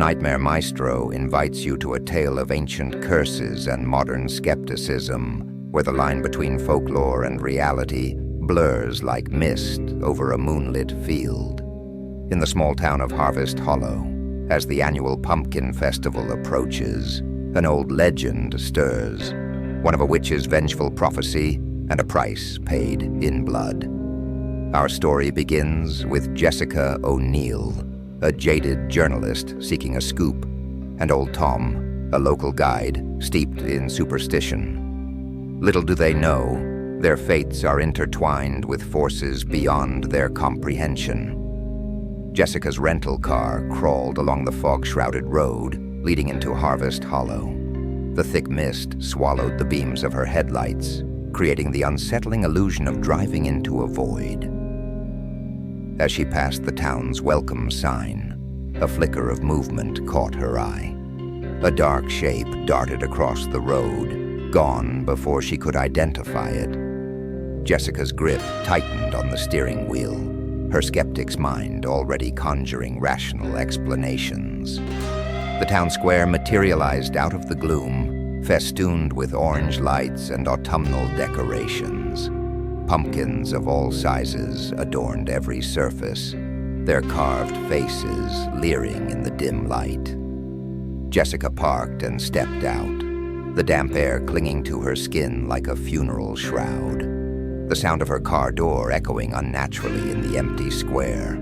Nightmare Maestro invites you to a tale of ancient curses and modern skepticism, where the line between folklore and reality blurs like mist over a moonlit field. In the small town of Harvest Hollow, as the annual pumpkin festival approaches, an old legend stirs, one of a witch's vengeful prophecy and a price paid in blood. Our story begins with Jessica O'Neill, a jaded journalist seeking a scoop, and old Tom, a local guide steeped in superstition. Little do they know, their fates are intertwined with forces beyond their comprehension. Jessica's rental car crawled along the fog-shrouded road leading into Harvest Hollow. The thick mist swallowed the beams of her headlights, creating the unsettling illusion of driving into a void. As she passed the town's welcome sign, a flicker of movement caught her eye. A dark shape darted across the road, gone before she could identify it. Jessica's grip tightened on the steering wheel, her skeptic's mind already conjuring rational explanations. The town square materialized out of the gloom, festooned with orange lights and autumnal decorations. Pumpkins of all sizes adorned every surface, their carved faces leering in the dim light. Jessica parked and stepped out, the damp air clinging to her skin like a funeral shroud, the sound of her car door echoing unnaturally in the empty square.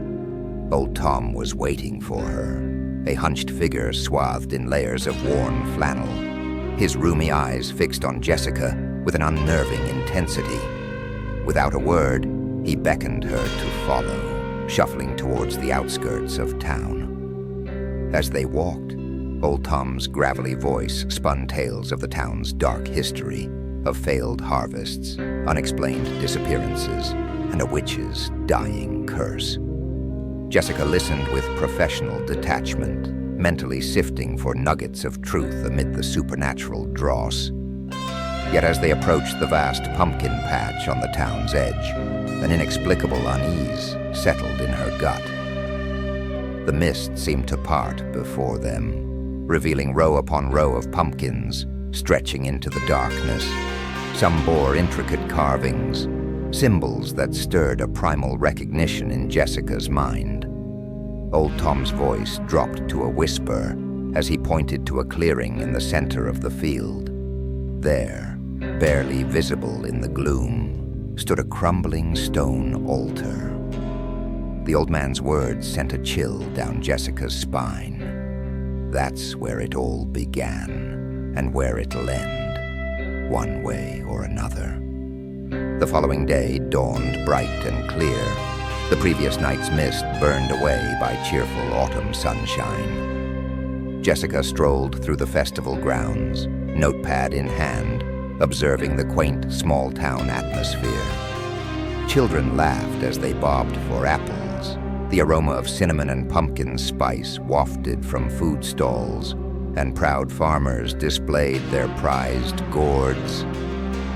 Old Tom was waiting for her, a hunched figure swathed in layers of worn flannel, his rheumy eyes fixed on Jessica with an unnerving intensity. Without a word, he beckoned her to follow, shuffling towards the outskirts of town. As they walked, old Tom's gravelly voice spun tales of the town's dark history, of failed harvests, unexplained disappearances, and a witch's dying curse. Jessica listened with professional detachment, mentally sifting for nuggets of truth amid the supernatural dross. Yet as they approached the vast pumpkin patch on the town's edge, an inexplicable unease settled in her gut. The mist seemed to part before them, revealing row upon row of pumpkins stretching into the darkness. Some bore intricate carvings, symbols that stirred a primal recognition in Jessica's mind. Old Tom's voice dropped to a whisper as he pointed to a clearing in the center of the field. There, barely visible in the gloom, stood a crumbling stone altar. The old man's words sent a chill down Jessica's spine. That's where it all began, and where it'll end, one way or another. The following day dawned bright and clear. The previous night's mist burned away by cheerful autumn sunshine. Jessica strolled through the festival grounds, notepad in hand, observing the quaint small-town atmosphere. Children laughed as they bobbed for apples. The aroma of cinnamon and pumpkin spice wafted from food stalls, and proud farmers displayed their prized gourds.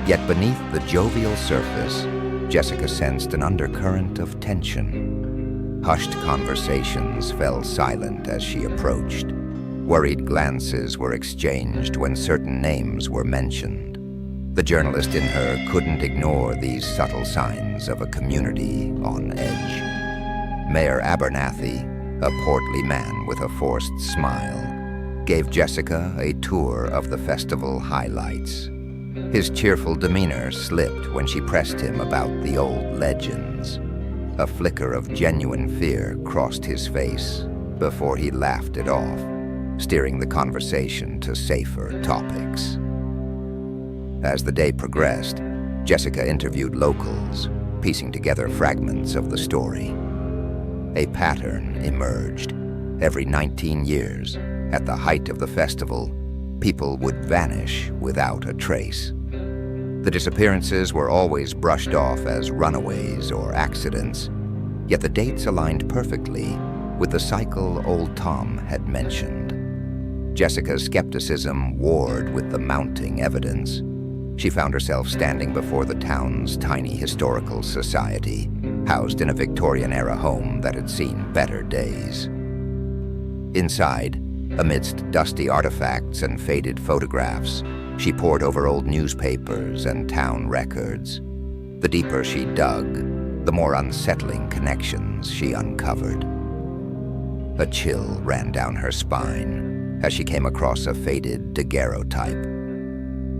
Yet beneath the jovial surface, Jessica sensed an undercurrent of tension. Hushed conversations fell silent as she approached. Worried glances were exchanged when certain names were mentioned. The journalist in her couldn't ignore these subtle signs of a community on edge. Mayor Abernathy, a portly man with a forced smile, gave Jessica a tour of the festival highlights. His cheerful demeanor slipped when she pressed him about the old legends. A flicker of genuine fear crossed his face before he laughed it off, steering the conversation to safer topics. As the day progressed, Jessica interviewed locals, piecing together fragments of the story. A pattern emerged. Every 19 years, at the height of the festival, people would vanish without a trace. The disappearances were always brushed off as runaways or accidents, yet the dates aligned perfectly with the cycle old Tom had mentioned. Jessica's skepticism warred with the mounting evidence. She found herself standing before the town's tiny historical society, housed in a Victorian-era home that had seen better days. Inside, Amidst dusty artifacts and faded photographs, she pored over old newspapers and town records. The deeper she dug, the more unsettling connections she uncovered. A chill ran down her spine as she came across a faded daguerreotype.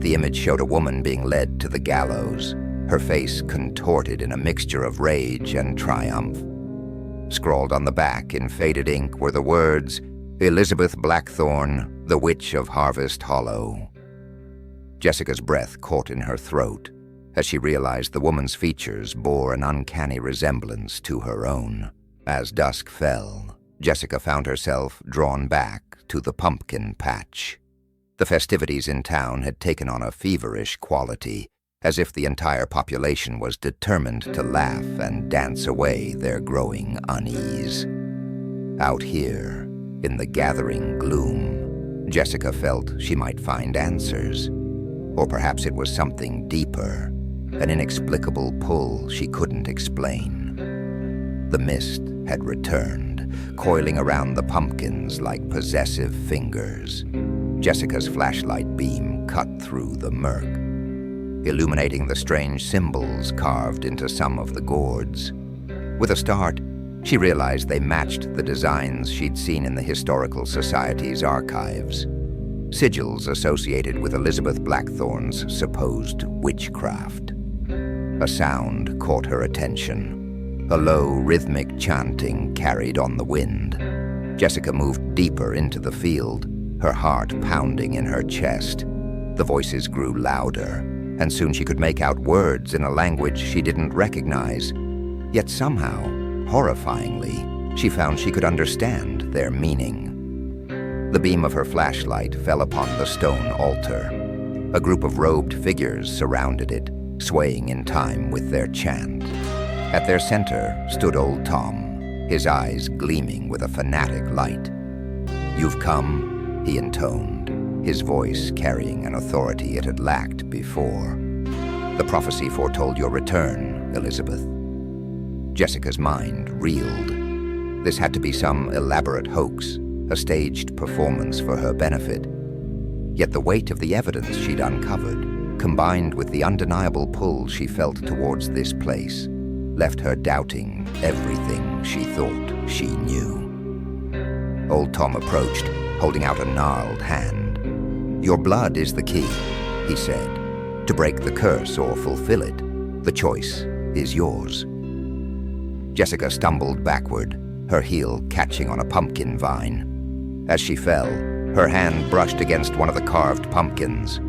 The image showed a woman being led to the gallows, her face contorted in a mixture of rage and triumph. Scrawled on the back in faded ink were the words, "Elizabeth Blackthorne, the Witch of Harvest Hollow." Jessica's breath caught in her throat as she realized the woman's features bore an uncanny resemblance to her own. As dusk fell, Jessica found herself drawn back to the pumpkin patch. The festivities in town had taken on a feverish quality, as if the entire population was determined to laugh and dance away their growing unease. Out here, in the gathering gloom, Jessica felt she might find answers. Or perhaps it was something deeper, an inexplicable pull she couldn't explain. The mist had returned, coiling around the pumpkins like possessive fingers. Jessica's flashlight beam cut through the murk, illuminating the strange symbols carved into some of the gourds. With a start, she realized they matched the designs she'd seen in the Historical Society's archives. Sigils associated with Elizabeth Blackthorne's supposed witchcraft. A sound caught her attention, a low, rhythmic chanting carried on the wind. Jessica moved deeper into the field, her heart pounding in her chest. The voices grew louder, and soon she could make out words in a language she didn't recognize. Yet somehow, horrifyingly, she found she could understand their meaning. The beam of her flashlight fell upon the stone altar. A group of robed figures surrounded it, swaying in time with their chant. At their center stood old Tom, his eyes gleaming with a fanatic light. "You've come," he intoned, his voice carrying an authority it had lacked before. "The prophecy foretold your return, Elizabeth." Jessica's mind reeled. This had to be some elaborate hoax, a staged performance for her benefit. Yet the weight of the evidence she'd uncovered, combined with the undeniable pull she felt towards this place, left her doubting everything she thought she knew. Old Tom approached, holding out a gnarled hand. "Your blood is the key," he said. "To break the curse or fulfill it, the choice is yours." Jessica stumbled backward, her heel catching on a pumpkin vine. As she fell, her hand brushed against one of the carved pumpkins.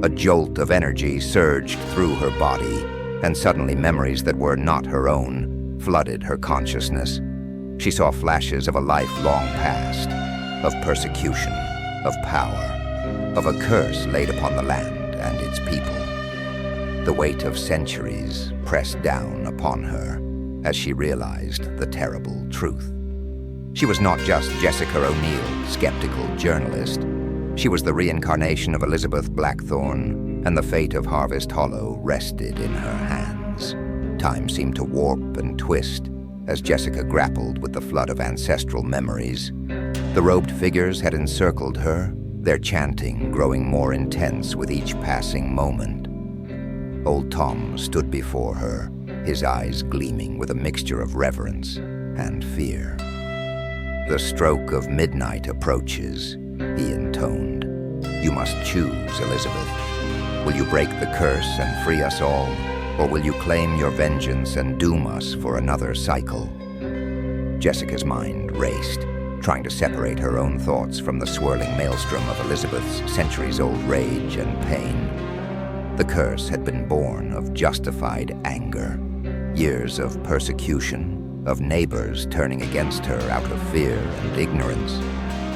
A jolt of energy surged through her body, and suddenly memories that were not her own flooded her consciousness. She saw flashes of a life long past, of persecution, of power, of a curse laid upon the land and its people. The weight of centuries pressed down upon her as she realized the terrible truth. She was not just Jessica O'Neill, skeptical journalist. She was the reincarnation of Elizabeth Blackthorne, and the fate of Harvest Hollow rested in her hands. Time seemed to warp and twist as Jessica grappled with the flood of ancestral memories. The robed figures had encircled her, their chanting growing more intense with each passing moment. Old Tom stood before her, his eyes gleaming with a mixture of reverence and fear. "The stroke of midnight approaches," he intoned. "You must choose, Elizabeth. Will you break the curse and free us all, or will you claim your vengeance and doom us for another cycle?" Jessica's mind raced, trying to separate her own thoughts from the swirling maelstrom of Elizabeth's centuries-old rage and pain. The curse had been born of justified anger, years of persecution, of neighbors turning against her out of fear and ignorance.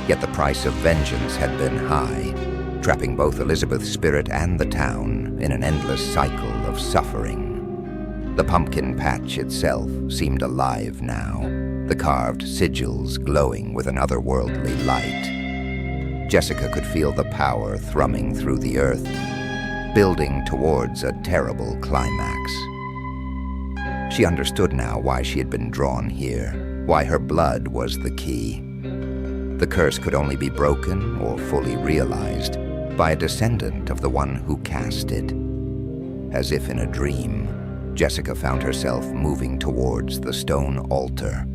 Yet the price of vengeance had been high, trapping both Elizabeth's spirit and the town in an endless cycle of suffering. The pumpkin patch itself seemed alive now, the carved sigils glowing with an otherworldly light. Jessica could feel the power thrumming through the earth, building towards a terrible climax. She understood now why she had been drawn here, why her blood was the key. The curse could only be broken or fully realized by a descendant of the one who cast it. As if in a dream, Jessica found herself moving towards the stone altar.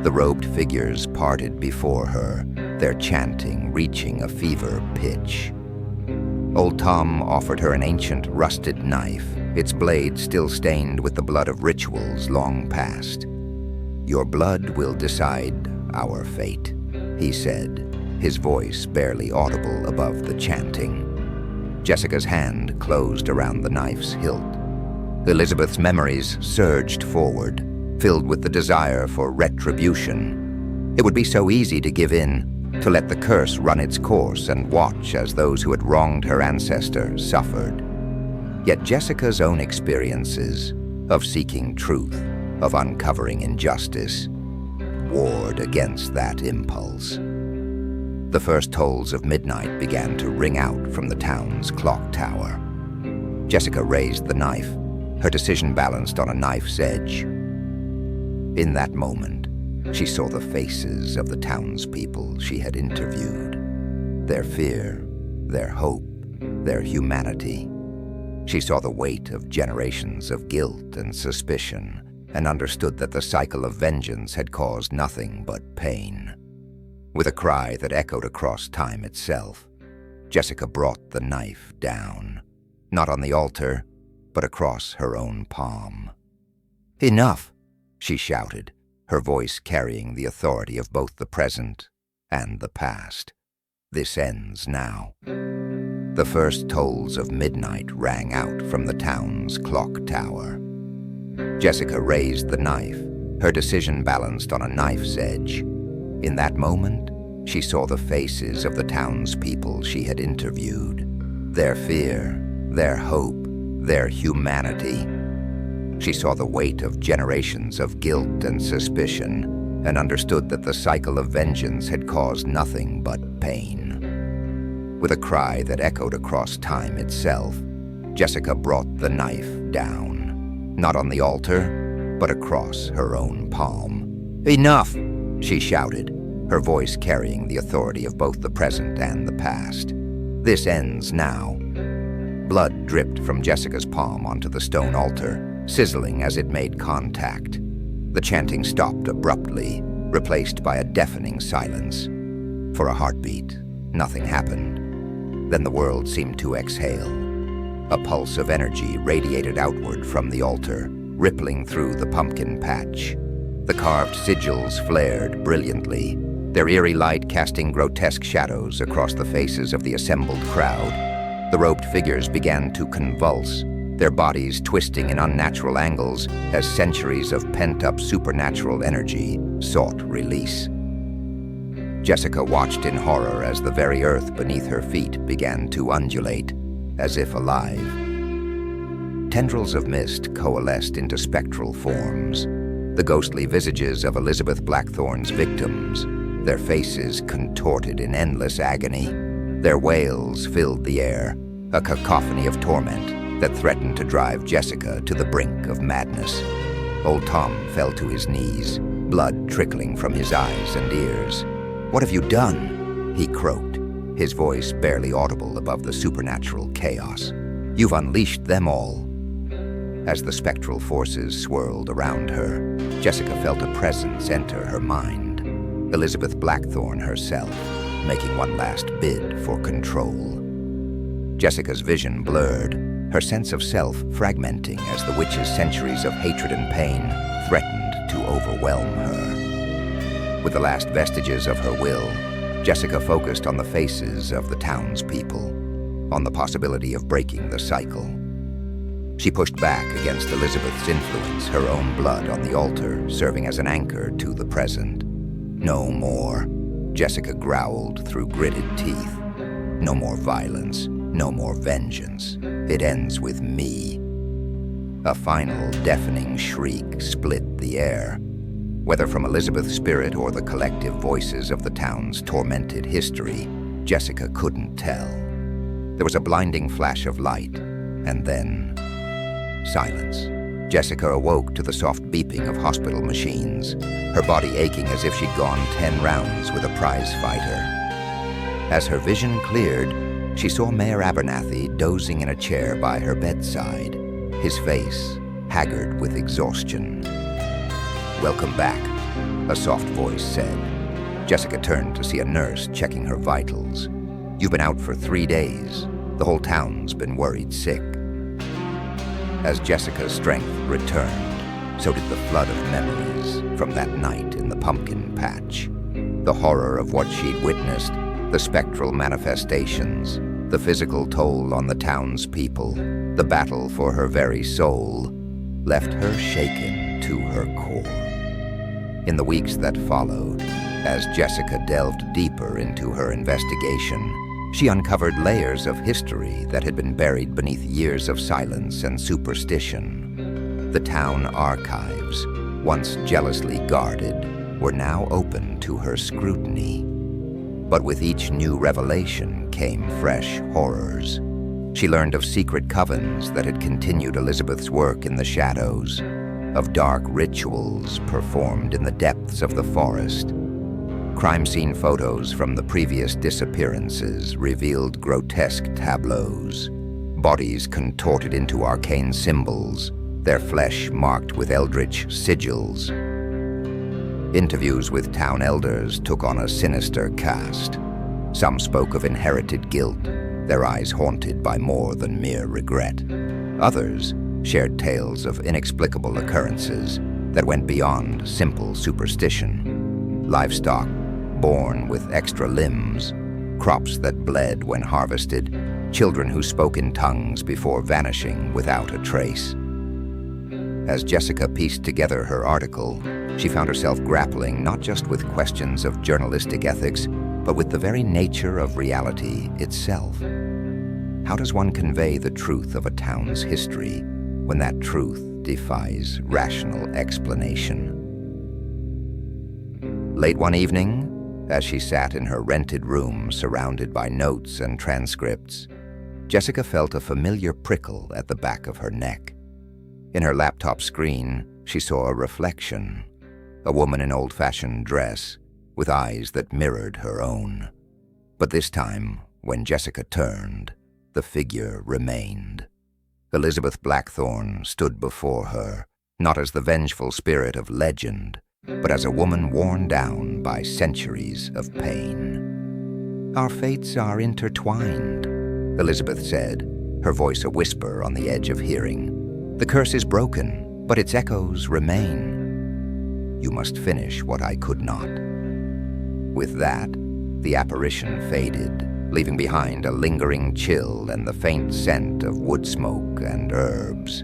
The robed figures parted before her, their chanting reaching a fever pitch. Old Tom offered her an ancient rusted knife, its blade still stained with the blood of rituals long past. "Your blood will decide our fate," he said, his voice barely audible above the chanting. Jessica's hand closed around the knife's hilt. Elizabeth's memories surged forward, filled with the desire for retribution. It would be so easy to give in, to let the curse run its course and watch as those who had wronged her ancestors suffered. Yet Jessica's own experiences of seeking truth, of uncovering injustice, warred against that impulse. The first tolls of midnight began to ring out from the town's clock tower. Jessica raised the knife, her decision balanced on a knife's edge. In that moment, she saw the faces of the townspeople she had interviewed, their fear, their hope, their humanity. She saw the weight of generations of guilt and suspicion, and understood that the cycle of vengeance had caused nothing but pain. With a cry that echoed across time itself, Jessica brought the knife down, not on the altar, but across her own palm. "Enough!" she shouted, her voice carrying the authority of both the present and the past. "This ends now." The first tolls of midnight rang out from the town's clock tower. Jessica raised the knife, her decision balanced on a knife's edge. In that moment, she saw the faces of the townspeople she had interviewed, their fear, their hope, their humanity. She saw the weight of generations of guilt and suspicion, and understood that the cycle of vengeance had caused nothing but pain. With a cry that echoed across time itself, Jessica brought the knife down, not on the altar, but across her own palm. "Enough!" she shouted, her voice carrying the authority of both the present and the past. "This ends now." Blood dripped from Jessica's palm onto the stone altar, sizzling as it made contact. The chanting stopped abruptly, replaced by a deafening silence. For a heartbeat, nothing happened. Then the world seemed to exhale. A pulse of energy radiated outward from the altar, rippling through the pumpkin patch. The carved sigils flared brilliantly, their eerie light casting grotesque shadows across the faces of the assembled crowd. The robed figures began to convulse, their bodies twisting in unnatural angles as centuries of pent-up supernatural energy sought release. Jessica watched in horror as the very earth beneath her feet began to undulate, as if alive. Tendrils of mist coalesced into spectral forms, the ghostly visages of Elizabeth Blackthorne's victims, their faces contorted in endless agony. Their wails filled the air, a cacophony of torment that threatened to drive Jessica to the brink of madness. Old Tom fell to his knees, blood trickling from his eyes and ears. "What have you done?" he croaked, his voice barely audible above the supernatural chaos. "You've unleashed them all." As the spectral forces swirled around her, Jessica felt a presence enter her mind. Elizabeth Blackthorne herself, making one last bid for control. Jessica's vision blurred, her sense of self fragmenting as the witch's centuries of hatred and pain threatened to overwhelm her. With the last vestiges of her will, Jessica focused on the faces of the townspeople, on the possibility of breaking the cycle. She pushed back against Elizabeth's influence, her own blood on the altar serving as an anchor to the present. "No more," Jessica growled through gritted teeth. "No more violence, no more vengeance. It ends with me." A final deafening shriek split the air. Whether from Elizabeth's spirit or the collective voices of the town's tormented history, Jessica couldn't tell. There was a blinding flash of light, and then silence. Jessica awoke to the soft beeping of hospital machines, her body aching as if she'd gone 10 rounds with a prize fighter. As her vision cleared, she saw Mayor Abernathy dozing in a chair by her bedside, his face haggard with exhaustion. "Welcome back," a soft voice said. Jessica turned to see a nurse checking her vitals. "You've been out for 3 days. The whole town's been worried sick." As Jessica's strength returned, so did the flood of memories from that night in the pumpkin patch. The horror of what she'd witnessed, the spectral manifestations, the physical toll on the townspeople, the battle for her very soul, left her shaken to her core. In the weeks that followed, as Jessica delved deeper into her investigation, she uncovered layers of history that had been buried beneath years of silence and superstition. The town archives, once jealously guarded, were now open to her scrutiny. But with each new revelation came fresh horrors. She learned of secret covens that had continued Elizabeth's work in the shadows, of dark rituals performed in the depths of the forest. Crime scene photos from the previous disappearances revealed grotesque tableaus, bodies contorted into arcane symbols, their flesh marked with eldritch sigils. Interviews with town elders took on a sinister cast. Some spoke of inherited guilt, their eyes haunted by more than mere regret. Others shared tales of inexplicable occurrences that went beyond simple superstition. Livestock born with extra limbs, crops that bled when harvested, children who spoke in tongues before vanishing without a trace. As Jessica pieced together her article, she found herself grappling not just with questions of journalistic ethics, but with the very nature of reality itself. How does one convey the truth of a town's history when that truth defies rational explanation? Late one evening, as she sat in her rented room surrounded by notes and transcripts, Jessica felt a familiar prickle at the back of her neck. In her laptop screen, she saw a reflection, a woman in old-fashioned dress, with eyes that mirrored her own. But this time, when Jessica turned, the figure remained. Elizabeth Blackthorne stood before her, not as the vengeful spirit of legend, but as a woman worn down by centuries of pain. "Our fates are intertwined," Elizabeth said, her voice a whisper on the edge of hearing. "The curse is broken, but its echoes remain. You must finish what I could not." With that, the apparition faded, leaving behind a lingering chill and the faint scent of wood smoke and herbs.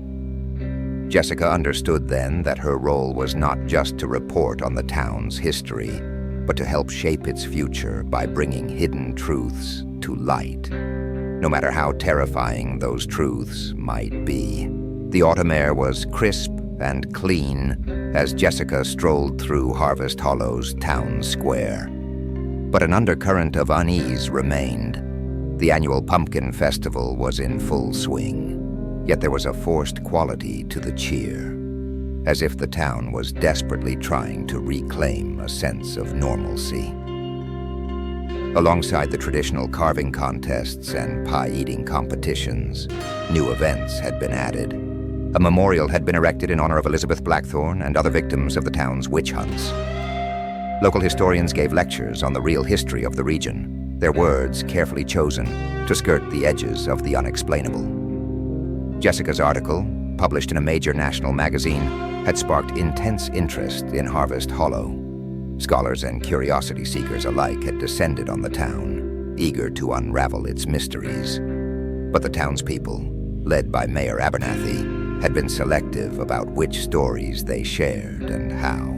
Jessica understood then that her role was not just to report on the town's history, but to help shape its future by bringing hidden truths to light, no matter how terrifying those truths might be. The autumn air was crisp and clean as Jessica strolled through Harvest Hollow's town square. But an undercurrent of unease remained. The annual pumpkin festival was in full swing. Yet there was a forced quality to the cheer, as if the town was desperately trying to reclaim a sense of normalcy. Alongside the traditional carving contests and pie-eating competitions, new events had been added. A memorial had been erected in honor of Elizabeth Blackthorne and other victims of the town's witch hunts. Local historians gave lectures on the real history of the region, their words carefully chosen to skirt the edges of the unexplainable. Jessica's article, published in a major national magazine, had sparked intense interest in Harvest Hollow. Scholars and curiosity seekers alike had descended on the town, eager to unravel its mysteries. But the townspeople, led by Mayor Abernathy, had been selective about which stories they shared and how.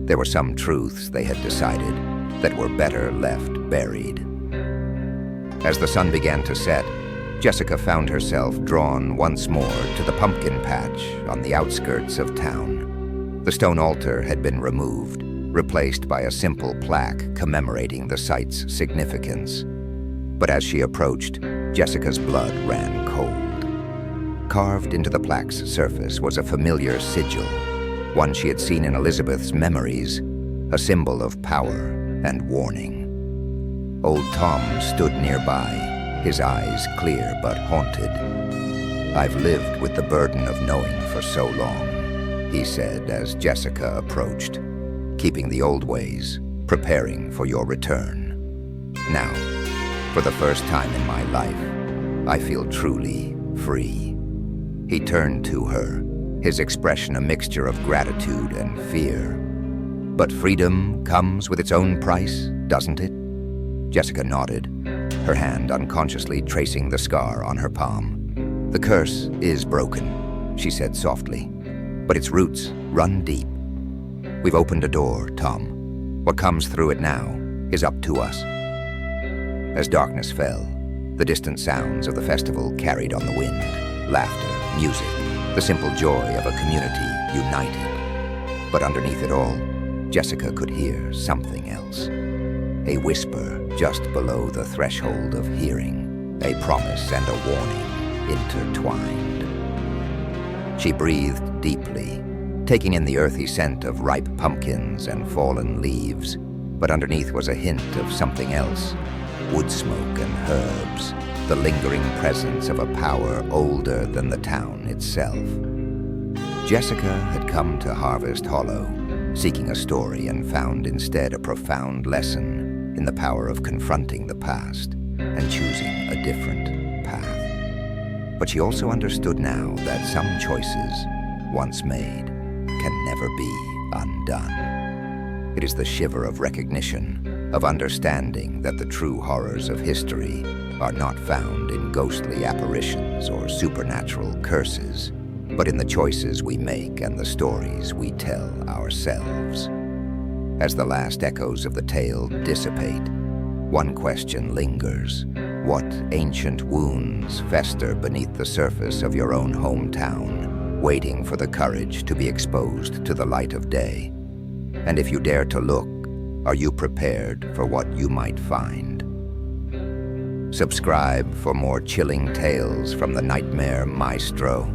There were some truths, they had decided, that were better left buried. As the sun began to set, Jessica found herself drawn once more to the pumpkin patch on the outskirts of town. The stone altar had been removed, replaced by a simple plaque commemorating the site's significance. But as she approached, Jessica's blood ran cold. Carved into the plaque's surface was a familiar sigil, one she had seen in Elizabeth's memories, a symbol of power and warning. Old Tom stood nearby, his eyes clear but haunted. "I've lived with the burden of knowing for so long," he said as Jessica approached, "keeping the old ways, preparing for your return. Now, for the first time in my life, I feel truly free." He turned to her, his expression a mixture of gratitude and fear. "But freedom comes with its own price, doesn't it?" Jessica nodded, her hand unconsciously tracing the scar on her palm. "The curse is broken," she said softly, "but its roots run deep. We've opened a door, Tom. What comes through it now is up to us." As darkness fell, the distant sounds of the festival carried on the wind. Laughter, music, the simple joy of a community united. But underneath it all, Jessica could hear something else. A whisper just below the threshold of hearing, a promise and a warning intertwined. She breathed deeply, taking in the earthy scent of ripe pumpkins and fallen leaves, but underneath was a hint of something else. Wood smoke and herbs, the lingering presence of a power older than the town itself. Jessica had come to Harvest Hollow, seeking a story, and found instead a profound lesson in the power of confronting the past and choosing a different path. But she also understood now that some choices, once made, can never be undone. It is the shiver of recognition, of understanding that the true horrors of history are not found in ghostly apparitions or supernatural curses, but in the choices we make and the stories we tell ourselves. As the last echoes of the tale dissipate, one question lingers. What ancient wounds fester beneath the surface of your own hometown, waiting for the courage to be exposed to the light of day? And if you dare to look, are you prepared for what you might find? Subscribe for more chilling tales from the Nightmare Maestro.